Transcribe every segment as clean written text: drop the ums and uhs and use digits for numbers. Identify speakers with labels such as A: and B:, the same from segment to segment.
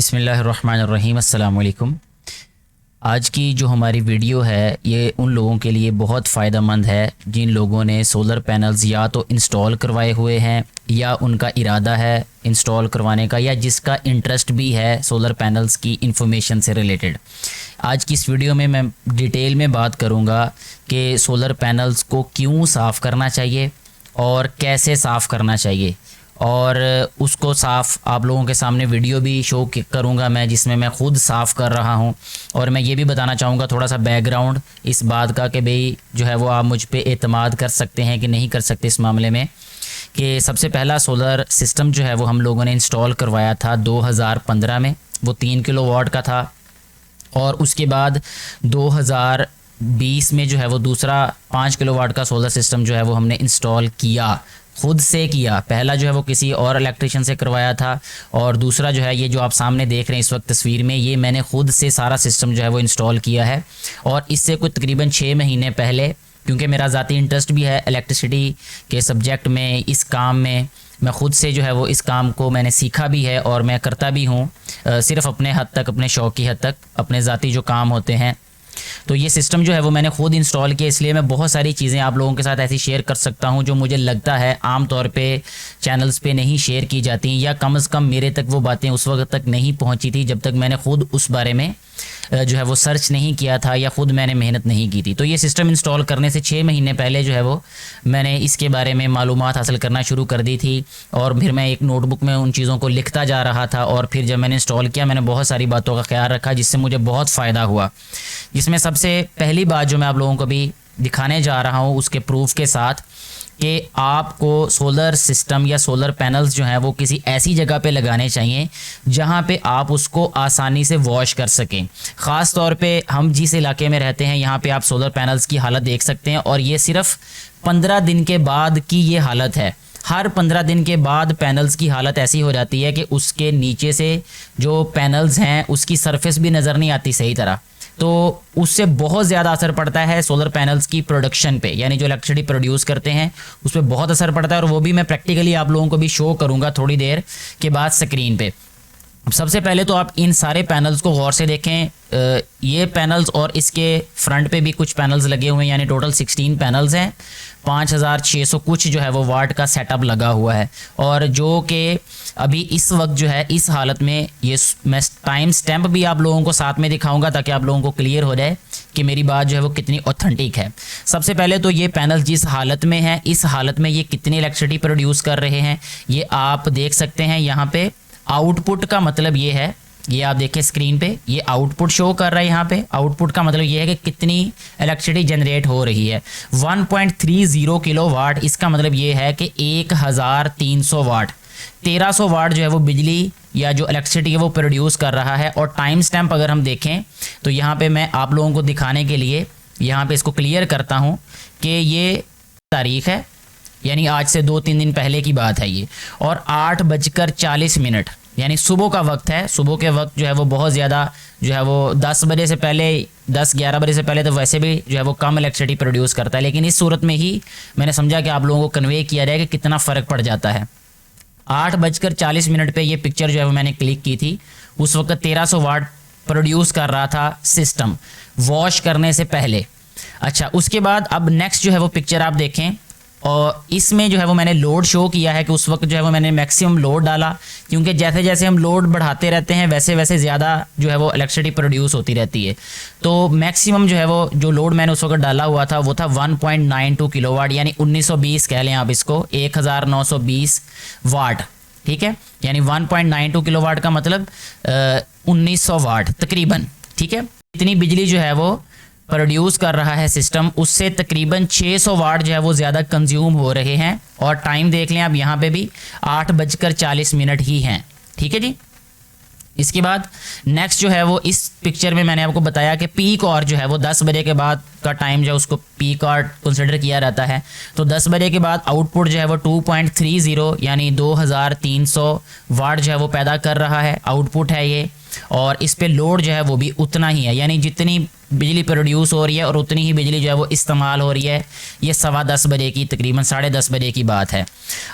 A: बिस्मिल्लाहिर्रहमानिर्रहीम अस्सलाम वालेकुम। आज की जो हमारी वीडियो है ये उन लोगों के लिए बहुत फ़ायदेमंद है जिन लोगों ने सोलर पैनल्स या तो इंस्टॉल करवाए हुए हैं या उनका इरादा है इंस्टॉल करवाने का या जिसका इंटरेस्ट भी है सोलर पैनल्स की इंफॉर्मेशन से रिलेटेड। आज की इस वीडियो में मैं डिटेल में बात करूँगा कि सोलर पैनल्स को क्यों साफ़ करना चाहिए और कैसे साफ़ करना चाहिए, और उसको साफ़ आप लोगों के सामने वीडियो भी शो करूँगा मैं जिसमें मैं ख़ुद साफ़ कर रहा हूँ। और मैं ये भी बताना चाहूँगा थोड़ा सा बैकग्राउंड इस बात का कि भाई जो है वो आप मुझ पे एतमाद कर सकते हैं कि नहीं कर सकते इस मामले में। कि सबसे पहला सोलर सिस्टम जो है वो हम लोगों ने इंस्टॉल करवाया था 2015 में, वो 3 किलोवाट का था। और उसके बाद 2020 में जो है वो दूसरा 5 किलोवाट का सोलर सिस्टम जो है वो हमने इंस्टॉल किया, खुद से किया। पहला जो है वो किसी और इलेक्ट्रिशियन से करवाया था, और दूसरा जो है ये जो आप सामने देख रहे हैं इस वक्त तस्वीर में, ये मैंने खुद से सारा सिस्टम जो है वो इंस्टॉल किया है। और इससे कोई तकरीबन 6 महीने पहले, क्योंकि मेरा ज़ाती इंटरेस्ट भी है इलेक्ट्रिसिटी के सब्जेक्ट में, इस काम में, मैं ख़ुद से जो है वो इस काम को मैंने सीखा भी है और मैं करता भी हूँ, सिर्फ़ अपने हद तक, अपने शौक़ की हद तक, अपने ज़ाती जो काम होते हैं। तो ये सिस्टम जो है वो मैंने खुद इंस्टॉल किया, इसलिए मैं बहुत सारी चीज़ें आप लोगों के साथ ऐसी शेयर कर सकता हूं जो मुझे लगता है आम तौर पे चैनल्स पे नहीं शेयर की जाती, या कम से कम मेरे तक वो बातें उस वक्त तक नहीं पहुंची थी जब तक मैंने खुद उस बारे में जो है वो सर्च नहीं किया था या ख़ुद मैंने मेहनत नहीं की थी। तो ये सिस्टम इंस्टॉल करने से 6 महीने पहले जो है वो मैंने इसके बारे में मालूमात हासिल करना शुरू कर दी थी, और फिर मैं एक नोटबुक में उन चीज़ों को लिखता जा रहा था। और फिर जब मैंने इंस्टॉल किया मैंने बहुत सारी बातों का ख्याल रखा जिससे मुझे बहुत फ़ायदा हुआ। जिसमें सबसे पहली बात जो मैं आप लोगों को भी दिखाने जा रहा हूँ उसके प्रूफ के साथ, कि आपको सोलर सिस्टम या सोलर पैनल्स जो हैं वो किसी ऐसी जगह पे लगाने चाहिए जहाँ पे आप उसको आसानी से वॉश कर सकें। ख़ास तौर पे हम जिस इलाके में रहते हैं यहाँ पे आप सोलर पैनल्स की हालत देख सकते हैं, और ये सिर्फ 15 दिन के बाद की ये हालत है। हर 15 दिन के बाद पैनल्स की हालत ऐसी हो जाती है कि उसके नीचे से जो पैनल्स हैं उसकी सरफेस भी नज़र नहीं आती सही तरह। तो उससे बहुत ज़्यादा असर पड़ता है सोलर पैनल्स की प्रोडक्शन पे, यानी जो इलेक्ट्रिसिटी प्रोड्यूस करते हैं उस पर बहुत असर पड़ता है। और वो भी मैं प्रैक्टिकली आप लोगों को भी शो करूँगा थोड़ी देर के बाद स्क्रीन पे। सबसे पहले तो आप इन सारे पैनल्स को गौर से देखें। ये पैनल्स और इसके फ्रंट पे भी कुछ पैनल्स लगे हुए हैं, यानी टोटल 16 पैनल्स हैं। 5600 कुछ जो है वो वाट का सेटअप लगा हुआ है, और जो कि अभी इस वक्त जो है इस हालत में, ये मैं टाइम स्टैम्प भी आप लोगों को साथ में दिखाऊंगा ताकि आप लोगों को क्लियर हो जाए कि मेरी बात जो है वो कितनी ऑथेंटिक है। सबसे पहले तो ये पैनल जिस हालत में है, इस हालत में ये कितनी इलेक्ट्रिसिटी प्रोड्यूस कर रहे हैं ये आप देख सकते हैं। यहाँ पे आउटपुट का मतलब ये है, ये आप देखें स्क्रीन पे, ये आउटपुट शो कर रहा है। यहाँ पे आउटपुट का मतलब ये है कि कितनी इलेक्ट्रिसिटी जनरेट हो रही है। 1.30 किलोवाट, इसका मतलब ये है कि 1300 वाट, 1300 वाट जो है वो बिजली या जो इलेक्ट्रिसिटी है वो प्रोड्यूस कर रहा है। और टाइम स्टैम्प अगर हम देखें तो यहाँ पे मैं आप लोगों को दिखाने के लिए यहाँ पे इसको क्लियर करता हूँ कि ये तारीख है, यानी आज से 2-3 दिन पहले की बात है ये, और 8:40 यानी सुबह का वक्त है। सुबह के वक्त जो है वो बहुत ज़्यादा जो है वो 10 बजे से पहले, 10-11 बजे से पहले तो वैसे भी जो है वो कम इलेक्ट्रिसिटी प्रोड्यूस करता है, लेकिन इस सूरत में ही मैंने समझा कि आप लोगों को कन्वे किया जाए कि कितना फ़र्क पड़ जाता है। 8:40 पे ये पिक्चर जो है वो मैंने क्लिक की थी। उस वक्त 1300 वाट प्रोड्यूस कर रहा था सिस्टम वॉश करने से पहले। अच्छा, उसके बाद अब नेक्स्ट जो है वो पिक्चर आप देखें, और इसमें जो है वो मैंने लोड शो किया है कि उस वक्त जो है वो मैंने मैक्सिमम लोड डाला, क्योंकि जैसे जैसे हम लोड बढ़ाते रहते हैं वैसे वैसे ज़्यादा जो है वो इलेक्ट्रिसिटी प्रोड्यूस होती रहती है। तो मैक्सिमम जो है वो जो लोड मैंने उस वक्त डाला हुआ था वो था 1.92 किलोवाट, यानी 1920 कह लें आप इसको, 1920 वाट, ठीक है। यानी 1.92 किलोवाट का मतलब 1900 वाट तकरीबन, ठीक है। इतनी बिजली जो है वो प्रोड्यूस कर रहा है सिस्टम, उससे तकरीबन 600 वाट जो है वो ज़्यादा कंज्यूम हो रहे हैं। और टाइम देख लें आप, यहाँ पे भी 8:40 ही हैं, ठीक है जी। इसके बाद नेक्स्ट जो है वो इस पिक्चर में मैंने आपको बताया कि पीक और जो है वो 10 बजे के बाद का टाइम जो है उसको पीक और कंसिडर किया जाता है। तो 10 बजे के बाद आउटपुट जो है वो 2.30 यानी 2300 वाट जो है वो पैदा कर रहा है, आउटपुट है ये। और इस पे लोड जो है वो भी उतना ही है, यानी जितनी बिजली प्रोड्यूस हो रही है और उतनी ही बिजली जो है वो इस्तेमाल हो रही है। ये 10:15 बजे की, तकरीबन 10:30 बजे की बात है।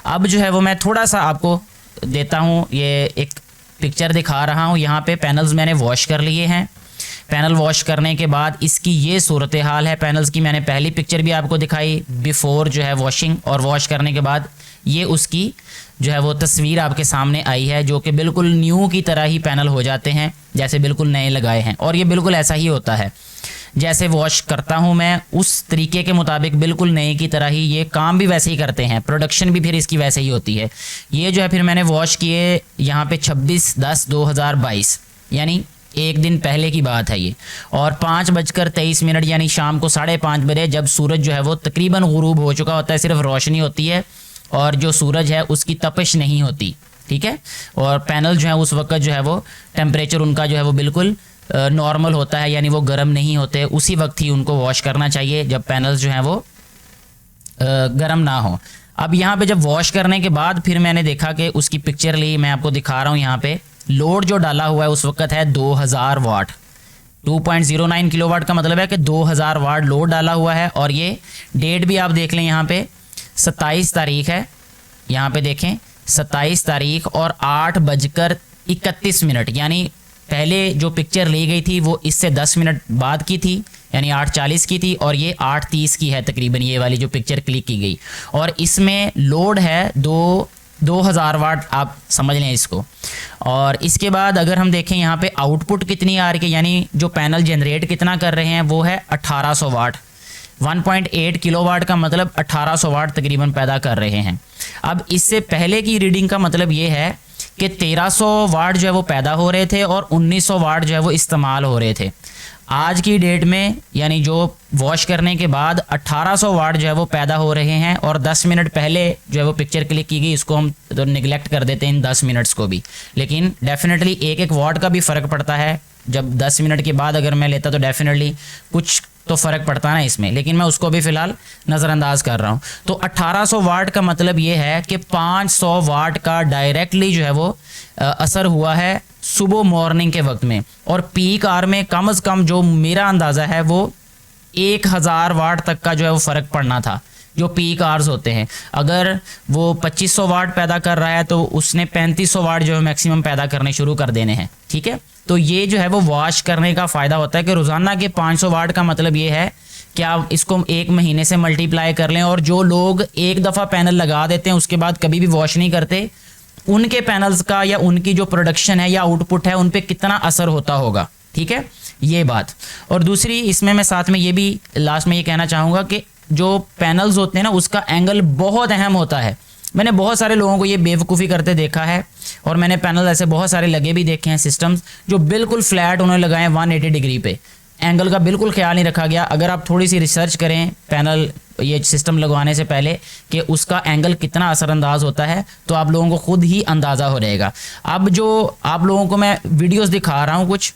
A: अब जो है वो मैं थोड़ा सा आपको देता हूँ ये एक पिक्चर दिखा रहा हूँ, यहाँ पे पैनल्स मैंने वॉश कर लिए हैं। पैनल वॉश करने के बाद इसकी ये सूरत हाल है पैनल्स की। मैंने पहली पिक्चर भी आपको दिखाई बिफोर जो है वॉशिंग, और वॉश करने के बाद ये उसकी जो है वो तस्वीर आपके सामने आई है, जो कि बिल्कुल न्यू की तरह ही पैनल हो जाते हैं, जैसे बिल्कुल नए लगाए हैं। और ये बिल्कुल ऐसा ही होता है, जैसे वॉश करता हूँ मैं उस तरीके के मुताबिक बिल्कुल नए की तरह ही ये काम भी वैसे ही करते हैं, प्रोडक्शन भी फिर इसकी वैसे ही होती है। ये जो है फिर मैंने वॉश किए यहाँ पे 26/10/2022, यानी एक दिन पहले की बात है ये। और 5:23 यानी शाम को 5:30 बजे, जब सूरज जो है वो तकरीबन गुरूब हो चुका होता है, सिर्फ रोशनी होती है और जो सूरज है उसकी तपिश नहीं होती, ठीक है। और पैनल जो है उस वक्त जो है वो टेम्परेचर उनका जो है वो बिल्कुल नॉर्मल होता है, यानी वो गर्म नहीं होते। उसी वक्त ही उनको वॉश करना चाहिए जब पैनल्स जो हैं वो गर्म ना हो। अब यहाँ पे जब वॉश करने के बाद फिर मैंने देखा कि उसकी पिक्चर ली, मैं आपको दिखा रहा हूँ। यहाँ पे लोड जो डाला हुआ है उस वक्त है 2000 वाट। 2.09 किलोवाट का मतलब है कि 2000 वाट लोड डाला हुआ है। और ये डेट भी आप देख लें, यहाँ पे 27 तारीख है, यहाँ पे देखें 27 तारीख और 8:31, यानी पहले जो पिक्चर ली गई थी वो इससे 10 मिनट बाद की थी, यानी 8:40 की थी, और ये 8:30 की है तकरीबन, ये वाली जो पिक्चर क्लिक की गई। और इसमें लोड है 2000 वाट, आप समझ लें इसको। और इसके बाद अगर हम देखें यहाँ पे आउटपुट कितनी आ रही है, यानी जो पैनल जनरेट कितना कर रहे हैं वो है 1800 वाट। 1.8 किलोवाट का मतलब 1800 वाट तकरीबन पैदा कर रहे हैं। अब इससे पहले की रीडिंग का मतलब ये है कि 1300 वाट जो है वो पैदा हो रहे थे और 1900 वाट जो है वो इस्तेमाल हो रहे थे। आज की डेट में यानी जो वॉश करने के बाद 1800 वाट जो है वो पैदा हो रहे हैं। और 10 मिनट पहले जो है वो पिक्चर क्लिक की गई, इसको हम तो निगलेक्ट कर देते हैं इन 10 मिनट्स को भी, लेकिन डेफिनेटली एक वाट का भी फ़र्क पड़ता है। जब 10 मिनट के बाद अगर मैं लेता तो डेफिनेटली कुछ तो फ़र्क पड़ता है ना इसमें, लेकिन मैं उसको भी फ़िलहाल नज़रअंदाज कर रहा हूँ। तो 1800 वाट का मतलब ये है कि 500 वाट का डायरेक्टली जो है वो असर हुआ है सुबह मॉर्निंग के वक्त में। और पीक आवर में कम से कम जो मेरा अंदाज़ा है वो 1000 वाट तक का जो है वो फ़र्क पड़ना था, जो पीक आवर्स होते हैं। अगर वो 2500 वाट पैदा कर रहा है तो उसने 3500 वाट जो है मैक्सिमम पैदा करने शुरू कर देने हैं, ठीक है। तो ये जो है वो वॉश करने का फ़ायदा होता है कि रोज़ाना के 500 वाट का मतलब ये है कि आप इसको एक महीने से मल्टीप्लाई कर लें। और जो लोग एक दफ़ा पैनल लगा देते हैं उसके बाद कभी भी वॉश नहीं करते, उनके पैनल्स का या उनकी जो प्रोडक्शन है या आउटपुट है उन पे कितना असर होता होगा, ठीक है, ये बात। और दूसरी इसमें मैं साथ में ये भी लास्ट में ये कहना चाहूँगा कि जो पैनल्स होते हैं ना उसका एंगल बहुत अहम होता है। मैंने बहुत सारे लोगों को ये बेवकूफ़ी करते देखा है और मैंने पैनल ऐसे बहुत सारे लगे भी देखे हैं, सिस्टम्स जो बिल्कुल फ्लैट उन्होंने लगाए हैं 180 डिग्री पे, एंगल का बिल्कुल ख्याल नहीं रखा गया। अगर आप थोड़ी सी रिसर्च करें पैनल ये सिस्टम लगवाने से पहले कि उसका एंगल कितना असरअंदाज होता है तो आप लोगों को खुद ही अंदाज़ा हो जाएगा। अब जो आप लोगों को मैं वीडियोस दिखा रहा हूँ, कुछ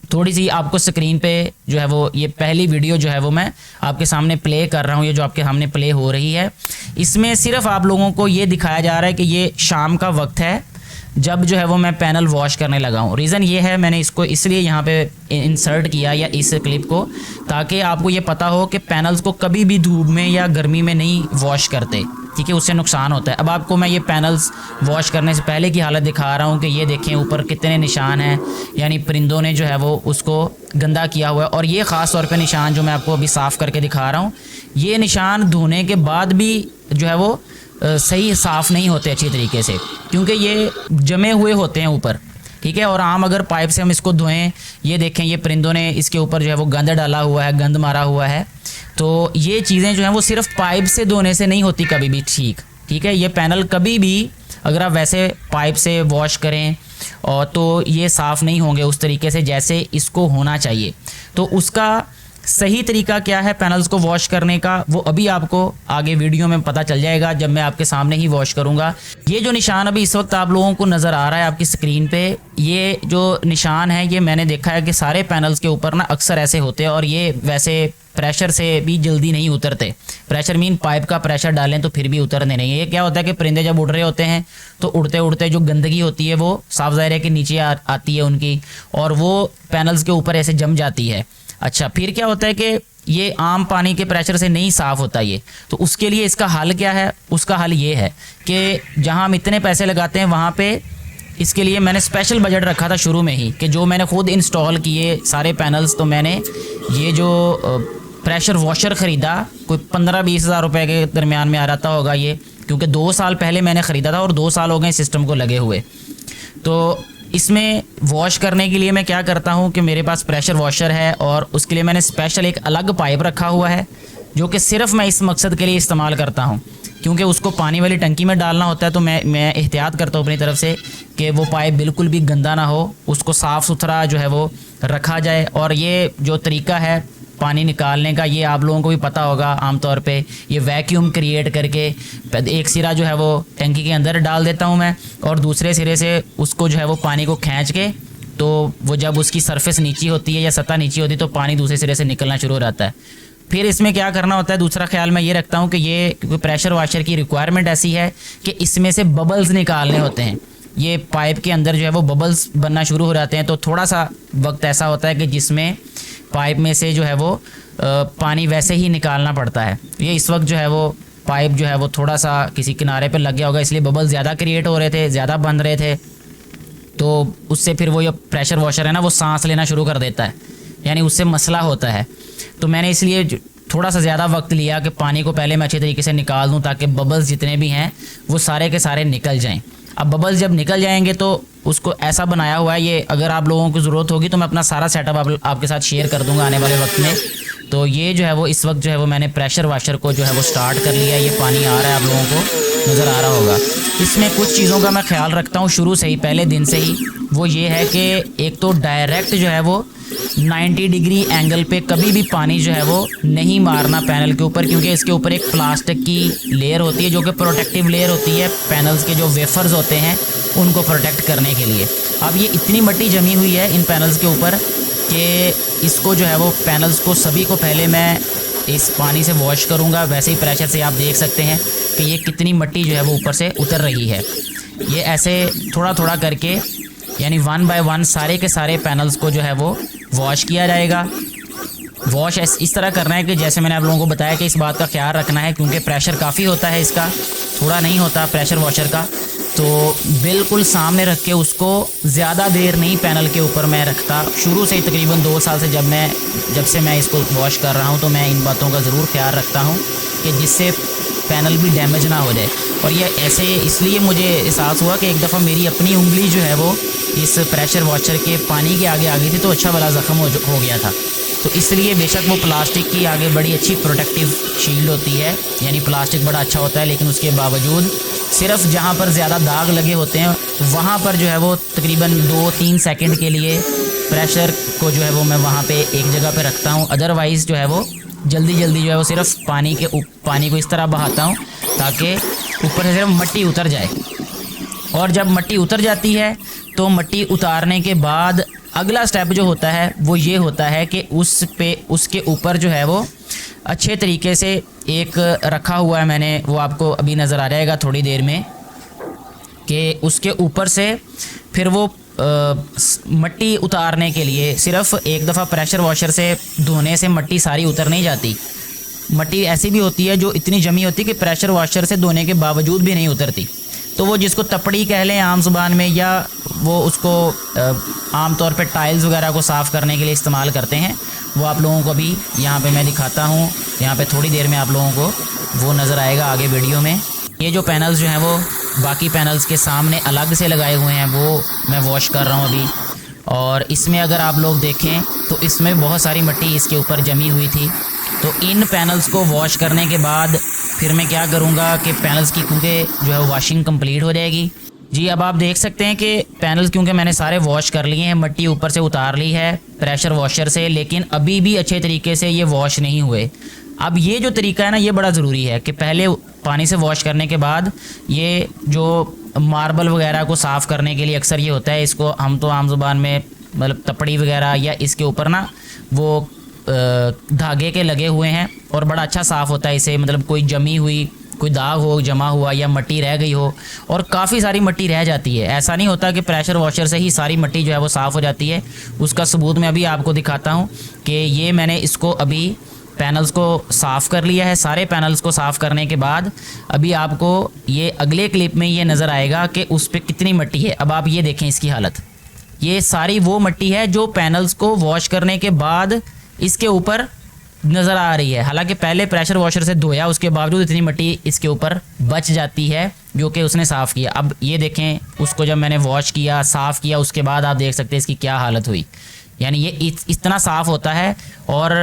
A: थोड़ी सी आपको स्क्रीन पे जो है वो ये पहली वीडियो जो है वो मैं आपके सामने प्ले कर रहा हूँ, ये जो आपके सामने प्ले हो रही है, इसमें सिर्फ आप लोगों को ये दिखाया जा रहा है कि ये शाम का वक्त है जब जो है वो मैं पैनल वॉश करने लगा हूँ। रीज़न ये है, मैंने इसको इसलिए यहाँ पे इंसर्ट किया या इस क्लिप को, ताकि आपको ये पता हो कि पैनल्स को कभी भी धूप में या गर्मी में नहीं वॉश करते, ठीक है, उससे नुकसान होता है। अब आपको मैं ये पैनल्स वॉश करने से पहले की हालत दिखा रहा हूँ कि ये देखें ऊपर कितने निशान हैं, यानी परिंदों ने जो है वो उसको गंदा किया हुआ है। और ये ख़ास तौर पे निशान जो मैं आपको अभी साफ़ करके दिखा रहा हूँ, ये निशान धोने के बाद भी जो है वो सही साफ़ नहीं होते अच्छी तरीके से, क्योंकि ये जमे हुए होते हैं ऊपर, ठीक है। और आम अगर पाइप से हम इसको धोएं, ये देखें ये परिंदों ने इसके ऊपर जो है वो गंद डाला हुआ है, गंद मारा हुआ है। तो ये चीज़ें जो हैं वो सिर्फ पाइप से धोने से नहीं होती कभी भी, ठीक है। ये पैनल कभी भी अगर आप वैसे पाइप से वॉश करें और तो ये साफ़ नहीं होंगे उस तरीके से जैसे इसको होना चाहिए। तो उसका सही तरीका क्या है पैनल्स को वॉश करने का, वो अभी आपको आगे वीडियो में पता चल जाएगा जब मैं आपके सामने ही वॉश करूंगा। ये जो निशान अभी इस वक्त आप लोगों को नज़र आ रहा है आपकी स्क्रीन पे, ये जो निशान है ये मैंने देखा है कि सारे पैनल्स के ऊपर ना अक्सर ऐसे होते हैं और ये वैसे प्रेशर से भी जल्दी नहीं उतरते। प्रेशर मीन पाइप का प्रेशर डालें तो फिर भी उतरने नहीं है। ये क्या होता है कि परिंदे जब उड़ रहे होते हैं तो उड़ते उड़ते जो गंदगी होती है वो साफ ज़ाहिर है कि नीचे आती है उनकी, और वो पैनल्स के ऊपर ऐसे जम जाती है। अच्छा, फिर क्या होता है कि ये आम पानी के प्रेशर से नहीं साफ़ होता ये, तो उसके लिए इसका हल क्या है? उसका हल ये है कि जहाँ हम इतने पैसे लगाते हैं वहाँ पे इसके लिए मैंने स्पेशल बजट रखा था शुरू में ही कि जो मैंने खुद इंस्टॉल किए सारे पैनल्स, तो मैंने ये जो प्रेशर वॉशर ख़रीदा कोई 15-20 हज़ार रुपये के दरमियान में आ रहा होगा ये, क्योंकि 2 साल पहले मैंने ख़रीदा था और 2 साल हो गए सिस्टम को लगे हुए। तो इसमें वॉश करने के लिए मैं क्या करता हूँ कि मेरे पास प्रेशर वॉशर है और उसके लिए मैंने स्पेशल एक अलग पाइप रखा हुआ है जो कि सिर्फ़ मैं इस मकसद के लिए इस्तेमाल करता हूँ, क्योंकि उसको पानी वाली टंकी में डालना होता है। तो मैं एहतियात करता हूँ अपनी तरफ से कि वो पाइप बिल्कुल भी गंदा ना हो, उसको साफ़ सुथरा जो है वो रखा जाए। और ये जो तरीका है पानी निकालने का, ये आप लोगों को भी पता होगा। आमतौर पे ये वैक्यूम क्रिएट करके एक सिरा जो है वो टंकी के अंदर डाल देता हूँ मैं, और दूसरे सिरे से उसको जो है वो पानी को खींच के, तो वो जब उसकी सरफेस नीची होती है या सतह नीची होती है तो पानी दूसरे सिरे से निकलना शुरू हो जाता है। फिर इसमें क्या करना होता है, दूसरा ख्याल मैं ये रखता हूँ कि ये प्रेशर वॉशर की रिक्वायरमेंट ऐसी है कि इसमें से बबल्स निकालने होते हैं। ये पाइप के अंदर जो है वो बबल्स बनना शुरू हो जाते हैं। तो थोड़ा सा वक्त ऐसा होता है कि जिसमें पाइप में से जो है वो पानी वैसे ही निकालना पड़ता है। ये इस वक्त जो है वो पाइप जो है वो थोड़ा सा किसी किनारे पर लग गया होगा, इसलिए बबल्स ज़्यादा क्रिएट हो रहे थे, ज़्यादा बन रहे थे। तो उससे फिर वो ये प्रेशर वॉशर है ना, वो सांस लेना शुरू कर देता है, यानी उससे मसला होता है। तो मैंने इसलिए थोड़ा सा ज़्यादा वक्त लिया कि पानी को पहले मैं अच्छे तरीके से निकाल दूं, ताकि बबल्स जितने भी हैं वो सारे के सारे निकल जाएं। अब बबल्स जब निकल जाएंगे तो उसको ऐसा बनाया हुआ है, ये अगर आप लोगों को ज़रूरत होगी तो मैं अपना सारा सेटअप आपके साथ शेयर कर दूंगा आने वाले वक्त में। तो ये जो है वो इस वक्त जो है वो मैंने प्रेशर वॉशर को जो है वो स्टार्ट कर लिया। ये पानी आ रहा है, आप लोगों को नज़र आ रहा होगा। इसमें कुछ चीज़ों का मैं ख्याल रखता हूँ शुरू से ही, पहले दिन से ही। वो ये है कि एक तो डायरेक्ट जो है वो 90 डिग्री एंगल पे कभी भी पानी जो है वो नहीं मारना पैनल के ऊपर, क्योंकि इसके ऊपर एक प्लास्टिक की लेयर होती है जो कि प्रोटेक्टिव लेयर होती है पैनल्स के जो वेफर्स होते हैं उनको प्रोटेक्ट करने के लिए। अब ये इतनी मिट्टी जमी हुई है इन पैनल्स के ऊपर कि इसको जो है वो पैनल्स को सभी को पहले मैं इस पानी से वॉश करूँगा। वैसे ही प्रेशर से आप देख सकते हैं कि ये कितनी मिट्टी जो है वो ऊपर से उतर रही है। ये ऐसे थोड़ा थोड़ा करके, यानी 1 बाय 1 सारे के सारे पैनल्स को जो है वो वॉश किया जाएगा। वॉश इस तरह करना है कि जैसे मैंने आप लोगों को बताया कि इस बात का ख्याल रखना है, क्योंकि प्रेशर काफ़ी होता है इसका, थोड़ा नहीं होता प्रेशर वॉशर का। तो बिल्कुल सामने रख के उसको ज़्यादा देर नहीं पैनल के ऊपर मैं रखता। शुरू से ही तकरीबन 2 साल से जब से मैं इसको वॉश कर रहा हूँ, तो मैं इन बातों का ज़रूर ख्याल रखता हूँ कि जिससे पैनल भी डैमेज ना हो जाए। और ये ऐसे इसलिए मुझे एहसास हुआ कि एक दफ़ा मेरी अपनी उंगली जो है वो इस प्रेशर वॉशर के पानी के आगे आ गई थी, तो अच्छा वाला ज़ख्म हो गया था। तो इसलिए बेशक वो प्लास्टिक की आगे बड़ी अच्छी प्रोटेक्टिव शील्ड होती है, यानी प्लास्टिक बड़ा अच्छा होता है, लेकिन उसके बावजूद सिर्फ जहाँ पर ज़्यादा दाग लगे होते हैं वहाँ पर जो है वो तकरीबन 2-3 सेकंड के लिए प्रेशर को जो है वो मैं वहाँ पे एक जगह पे रखता हूँ। अदरवाइज़ जो है वो जल्दी जो है वो सिर्फ पानी को इस तरह बहाता हूँ ताकि ऊपर से सिर्फ मिट्टी उतर जाए। और जब मिट्टी उतर जाती है तो मिट्टी उतारने के बाद अगला स्टेप जो होता है वो ये होता है कि उसके ऊपर जो है वो अच्छे तरीके से एक रखा हुआ है मैंने, वो आपको अभी नज़र आ जाएगा थोड़ी देर में, कि उसके ऊपर से फिर वो मिट्टी उतारने के लिए सिर्फ एक दफ़ा प्रेशर वॉशर से धोने से मिट्टी सारी उतर नहीं जाती। मिट्टी ऐसी भी होती है जो इतनी जमी होती है कि प्रेशर वॉशर से धोने के बावजूद भी नहीं उतरती। तो वो जिसको तपड़ी कह लें आम ज़ुबान में, या वो उसको आम तौर पे टाइल्स वगैरह को साफ़ करने के लिए इस्तेमाल करते हैं। वो आप लोगों को अभी यहाँ पे मैं दिखाता हूँ, यहाँ पे थोड़ी देर में आप लोगों को वो नज़र आएगा आगे वीडियो में। ये जो पैनल्स जो हैं वो बाकी पैनल्स के सामने अलग से लगाए हुए हैं, वो मैं वॉश कर रहा हूँ अभी। और इसमें अगर आप लोग देखें तो इसमें बहुत सारी मिट्टी इसके ऊपर जमी हुई थी। तो इन पैनल्स को वॉश करने के बाद फिर मैं क्या करूँगा कि पैनल्स की क्योंकि जो है वॉशिंग कंप्लीट हो जाएगी। जी अब आप देख सकते हैं कि पैनल्स क्योंकि मैंने सारे वॉश कर लिए हैं, मिट्टी ऊपर से उतार ली है प्रेशर वॉशर से, लेकिन अभी भी अच्छे तरीके से ये वॉश नहीं हुए। अब ये जो तरीका है ना, ये बड़ा ज़रूरी है कि पहले पानी से वॉश करने के बाद ये जो मार्बल वगैरह को साफ़ करने के लिए अक्सर ये होता है, इसको हम तो आम ज़ुबान में मतलब तपड़ी वगैरह या इसके ऊपर ना वो धागे के लगे हुए हैं और बड़ा अच्छा साफ़ होता है इसे। मतलब कोई जमी हुई कोई दाग हो जमा हुआ या मिट्टी रह गई हो, और काफ़ी सारी मिट्टी रह जाती है। ऐसा नहीं होता कि प्रेशर वॉशर से ही सारी मिट्टी जो है वो साफ़ हो जाती है। उसका सबूत मैं अभी आपको दिखाता हूँ कि ये मैंने इसको अभी पैनल्स को साफ़ कर लिया है। सारे पैनल्स को साफ़ करने के बाद अभी आपको ये अगले क्लिप में ये नज़र आएगा कि उस पर कितनी मिट्टी है। अब आप ये देखें इसकी हालत, ये सारी वो मिट्टी है जो पैनल्स को वॉश करने के बाद इसके ऊपर नज़र आ रही है। हालांकि पहले प्रेशर वॉशर से धोया, उसके बावजूद इतनी मिट्टी इसके ऊपर बच जाती है जो कि उसने साफ़ किया। अब ये देखें, उसको जब मैंने वॉश किया, साफ़ किया, उसके बाद आप देख सकते हैं इसकी क्या हालत हुई। यानी ये इतना साफ़ होता है और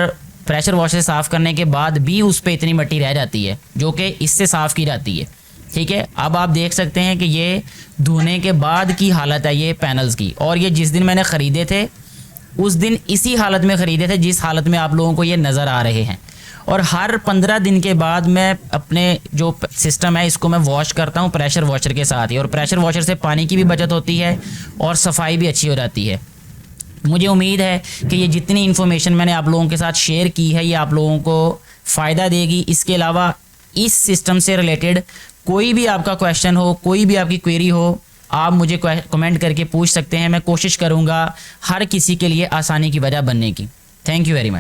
A: प्रेशर वॉशर से साफ़ करने के बाद भी उस पर इतनी मिट्टी रह जाती है जो कि इससे साफ़ की जाती है। ठीक है, अब आप देख सकते हैं कि ये धोने के बाद की हालत है ये पैनल्स की। और ये जिस दिन मैंने ख़रीदे थे उस दिन इसी हालत में ख़रीदे थे जिस हालत में आप लोगों को ये नज़र आ रहे हैं। और हर 15 दिन के बाद मैं अपने जो सिस्टम है इसको मैं वॉश करता हूँ प्रेशर वॉशर के साथ ही। और प्रेशर वॉशर से पानी की भी बचत होती है और सफाई भी अच्छी हो जाती है। मुझे उम्मीद है कि ये जितनी इन्फॉर्मेशन मैंने आप लोगों के साथ शेयर की है ये आप लोगों को फ़ायदा देगी। इसके अलावा इस सिस्टम से रिलेटेड कोई भी आपका क्वेश्चन हो, कोई भी आपकी क्वेरी हो, आप मुझे कमेंट करके पूछ सकते हैं। मैं कोशिश करूँगा हर किसी के लिए आसानी की वजह बनने की। Thank you very much.